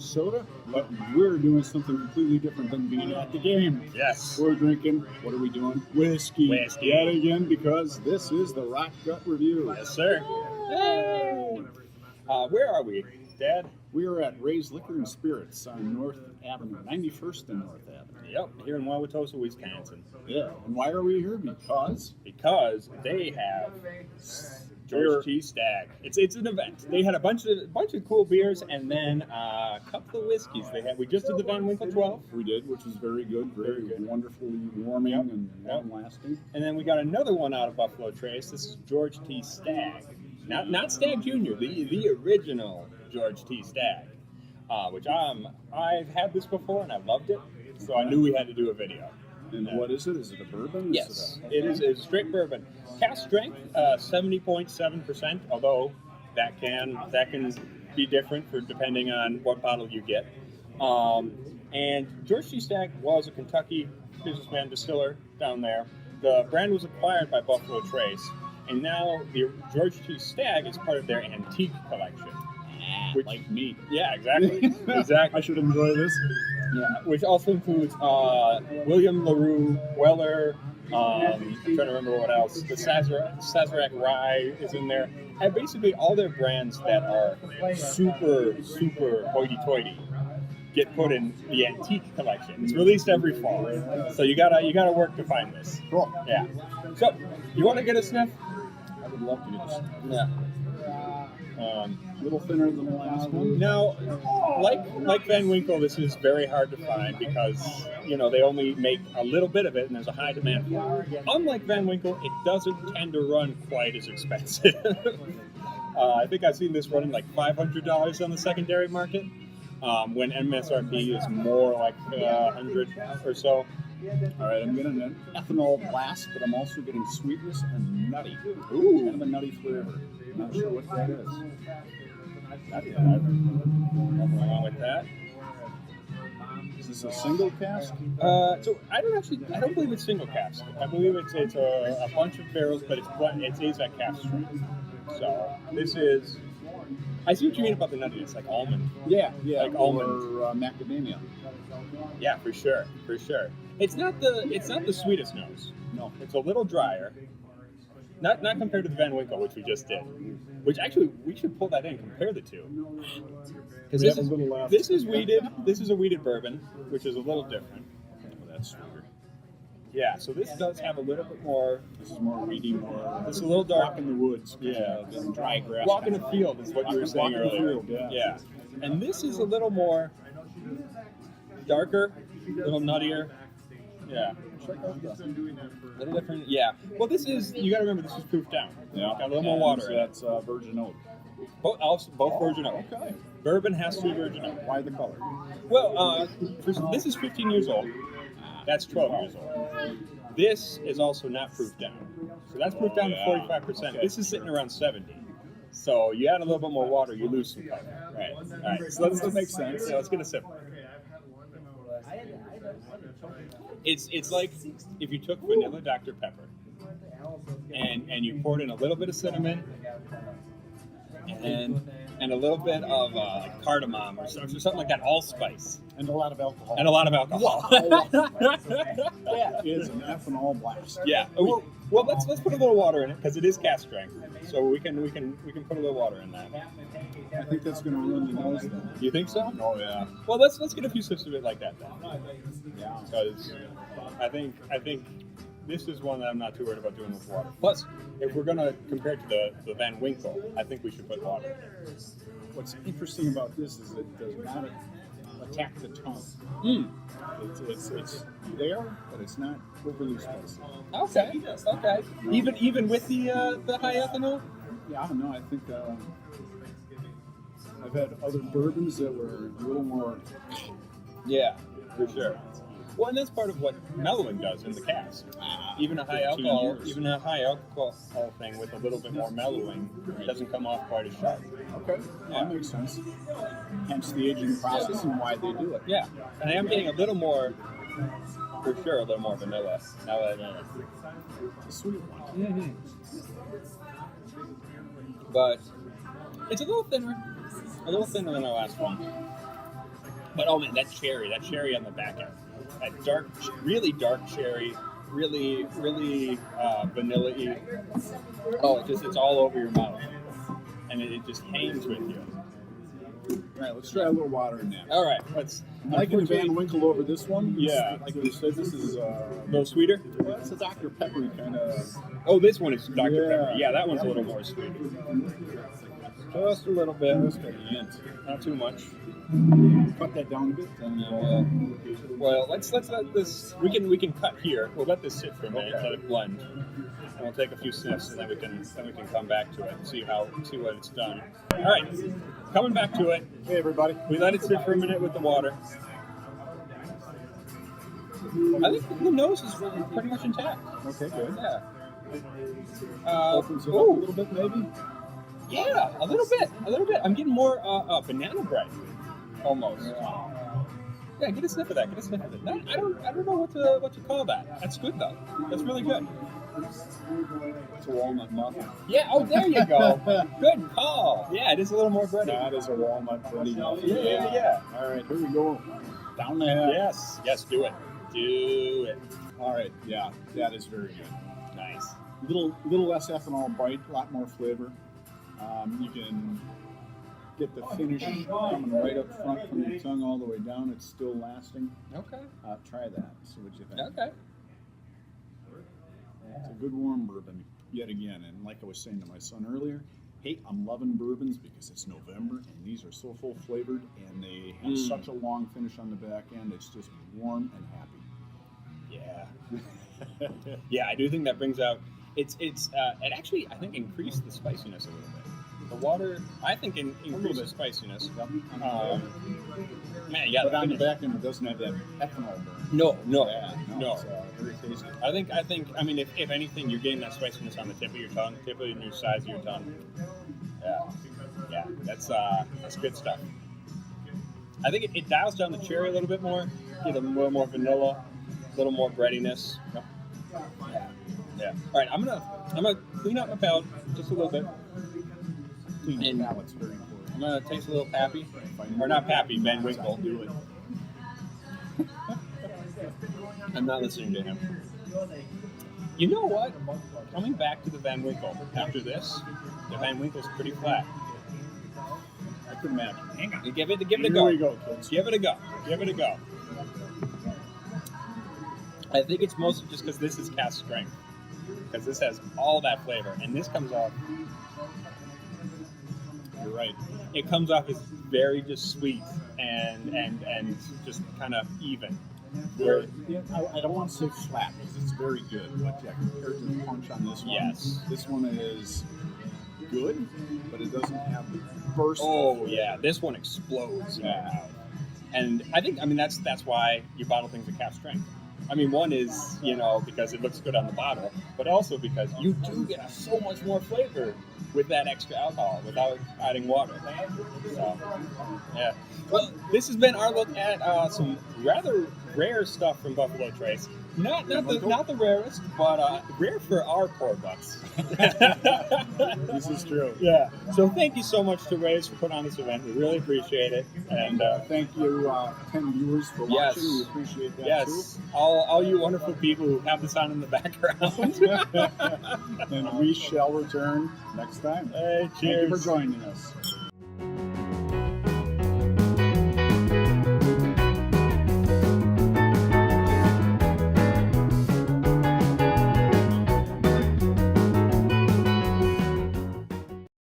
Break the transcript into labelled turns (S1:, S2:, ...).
S1: Minnesota, but we're doing something completely different than being at the game.
S2: Yes.
S1: We're drinking, what are we doing? Whiskey.
S2: Whiskey.
S1: Yet again, because this is the Rock Gut Review.
S2: Yes, sir. Hey. Where are we, Dad?
S1: We are at Ray's Liquor and Spirits on North Avenue, 91st and North Avenue.
S2: Yep, here in Wauwatosa, Wisconsin.
S1: Yeah, and why are we here? Because
S2: they have George T. Stagg. It's an event. They had a bunch of cool beers and then a couple of whiskeys. We just did the Van Winkle 12.
S1: we did, which was very good, very good. Wonderfully warming and long-lasting.
S2: And then we got another one out of Buffalo Trace. This is George T. Stagg. Not Stagg Jr., the original George T. Stagg, which I've had this before and I loved it, so I knew we had to do a video.
S1: And what is it? Is it a bourbon?
S2: Yes, it's straight bourbon. Cask strength, 70.7%, although that can be different for depending on what bottle you get. And George T. Stagg was a Kentucky businessman distiller down there. The brand was acquired by Buffalo Trace, and now the George T. Stagg is part of their antique collection. Which,
S1: like me.
S2: Yeah, exactly. Exactly.
S1: I should enjoy this.
S2: Yeah, which also includes William LaRue Weller. I'm trying to remember what else. The Sazerac Rye is in there. And basically all their brands that are super, super hoity-toity get put in the antique collection. It's released every fall. So you gotta work to find this.
S1: Cool.
S2: Yeah. So, you want to get a sniff?
S1: I would love to get a sniff.
S2: Yeah.
S1: A little thinner than the last one.
S2: Now, like Van Winkle, this is very hard to find because, they only make a little bit of it and there's a high demand for it. Unlike Van Winkle, it doesn't tend to run quite as expensive. I think I've seen this running like $500 on the secondary market, when MSRP is more like $100 or so.
S1: All right, I'm getting an ethanol blast, but I'm also getting sweetness and nutty.
S2: Ooh.
S1: Kind of a nutty flavor. Not sure what that is.
S2: Nothing wrong with that.
S1: Is this a single cask?
S2: So I don't believe it's single cask. I believe it's a bunch of barrels, but it is at cask strength. So this is. I see what you mean about the nuttiness, like almond.
S1: Yeah,
S2: like almond
S1: or macadamia.
S2: Yeah, for sure. It's not the sweetest nose.
S1: No,
S2: it's a little drier. Not compared to the Van Winkle, which we just did. Which actually we should pull that in, compare the two. Because this is weeded. This is a weeded bourbon, which is a little different.
S1: Oh, that's sweeter.
S2: Yeah, so this does have a little bit more.
S1: This is more weedy, more.
S2: It's a little dark
S1: walk in the woods.
S2: Yeah,
S1: dry grass.
S2: Walk in a field is what you were saying earlier.
S1: Field,
S2: yeah, and this is a little more darker, a little nuttier. Yeah. A little different. Yeah. Well, this is, you got to remember, this is proof down.
S1: Yeah.
S2: Got a little more water in it.
S1: That's virgin oak.
S2: Both virgin oak.
S1: Okay.
S2: Bourbon has to be virgin oak.
S1: Why the color?
S2: Well, this is 15 years old. That's 12 years old. This is also not proof down. So that's proof down to 45%. Okay. This is sitting around 70. So you add a little bit more water, you lose some color. Right. All right. So let's
S1: make sense.
S2: Yeah, let's get a sip. It's like if you took vanilla Dr. Pepper and you poured in a little bit of cinnamon and a little bit of like cardamom or something like that, allspice.
S1: And a lot of alcohol.
S2: Wow.
S1: That is an ethanol blast.
S2: Yeah. Well, let's put a little water in it because it is cask strength, so we can put a little water in that.
S1: I think that's going to ruin the nose. Then.
S2: You think so?
S1: Oh yeah.
S2: Well, let's get a few sips of it like that then.
S1: Yeah.
S2: Because I think this is one that I'm not too worried about doing with water. Plus, if we're going to compare it to the Van Winkle, I think we should put water.
S1: What's interesting about this is it does not attack the tongue. It's there, but it's not overly spicy.
S2: Okay. Even with the high ethanol?
S1: Yeah, I don't know. I think I've had other bourbons that were a little more.
S2: Yeah, for sure. Well, and that's part of what mellowing does in the cask. Even a high alcohol thing with a little bit more mellowing doesn't come off quite as sharp.
S1: Okay, that makes sense. Hence the aging process and why they do it.
S2: Yeah, and I am getting a little more, for sure, a little more vanilla. Now that
S1: it's a sweet one.
S2: Mm-hmm. But it's a little thinner than our last one. But oh man, that cherry on the back end, that dark, really dark cherry, really vanilla-y. Oh, it's all over your mouth, and it just hangs with you.
S1: All right, let's try a little water in that.
S2: All right, let's.
S1: I'm liking the Van Winkle over this one.
S2: Yeah.
S1: Like we said, this is
S2: A little sweeter.
S1: it's a Dr. Pepper kind of.
S2: Oh, this one is Dr.
S1: Yeah.
S2: Pepper. Yeah, that one's a little more sweet. Just a little bit.
S1: Just a hint.
S2: Not too much.
S1: Cut that down a bit.
S2: Well, let's let this. We can cut here. We'll let this sit for a minute,
S1: Okay.
S2: let it blend, and we'll take a few sniffs, and then we can come back to it and see what it's done. All right, coming back to it.
S1: Hey, everybody.
S2: We let it sit for a minute with the water. I think the nose is pretty much intact.
S1: Okay, good.
S2: Yeah.
S1: Opens it up a little bit, maybe.
S2: Yeah, a little bit. I'm getting more banana bread, almost. Yeah, get a sniff of that. No, I don't know what to call that. That's good though. That's really good.
S1: It's a walnut muffin.
S2: Yeah. Oh, there you go. Good call. Yeah, it is a little more bready.
S1: That is a walnut bready muffin.
S2: Yeah.
S1: All right, here we go. Down the head.
S2: Yes. Do it.
S1: All right, yeah, that is very good.
S2: Nice.
S1: Little less ethanol bite, a lot more flavor. You can get the finish coming right up front from your tongue all the way down. It's still lasting.
S2: Okay.
S1: Try that. See what you think.
S2: Okay.
S1: It's a good warm bourbon, yet again. And like I was saying to my son earlier, hey, I'm loving bourbons because it's November and these are so full flavored and they have such a long finish on the back end. It's just warm and happy.
S2: Yeah. Yeah, I do think that brings out. It actually I think increased the spiciness a little bit. The water I think increased the spiciness. Man, yeah.
S1: But on the back end, it doesn't have that ethanol burn.
S2: No.
S1: It's very tasty.
S2: I think. I mean, if anything, you're getting that spiciness on the tip of your tongue, tip of your sides of your tongue. Yeah. That's good stuff. I think it dials down the cherry a little bit more, get a little more vanilla, a little more breadiness.
S1: Yep.
S2: Yeah. All right, I'm gonna clean up my palate just a little bit.
S1: Clean
S2: And-
S1: the palate's very important.
S2: I'm gonna taste a little Pappy, or not Pappy, Van Winkle.
S1: Do it.
S2: I'm not listening to him. You know what? Coming back to the Van Winkle after this, the Van Winkle's pretty flat.
S1: I can imagine. Hang on.
S2: Give it a
S1: Here
S2: go.
S1: we go, kids.
S2: Give it a go. I think it's mostly just because this is cast strength. Because this has all that flavor. And this comes off,
S1: You're right.
S2: it comes off as very just sweet and just kind of even. Where,
S1: Yeah, I don't want to say flat because it's very good, but yeah, compared to the punch on this one,
S2: Yes.
S1: this one is good, but it doesn't have the burst.
S2: oh yeah, this one explodes in your
S1: Yeah.
S2: mouth. And I think, that's why you bottle things at cast strength. I mean, one is, because it looks good on the bottle, but also because you do get so much more flavor with that extra alcohol without adding water. So, yeah. Well, this has been our look at some rather rare stuff from Buffalo Trace. Not the rarest, but rare for our poor butts.
S1: This is true.
S2: Yeah. So thank you so much to Ray's for putting on this event. We really appreciate it. And
S1: Thank you, 10 viewers, for
S2: Yes.
S1: watching. We appreciate that
S2: yes, all you wonderful people who have this on in the background.
S1: too. And we shall return next time.
S2: Hey,
S1: Thank you for
S2: cheers.
S1: joining us.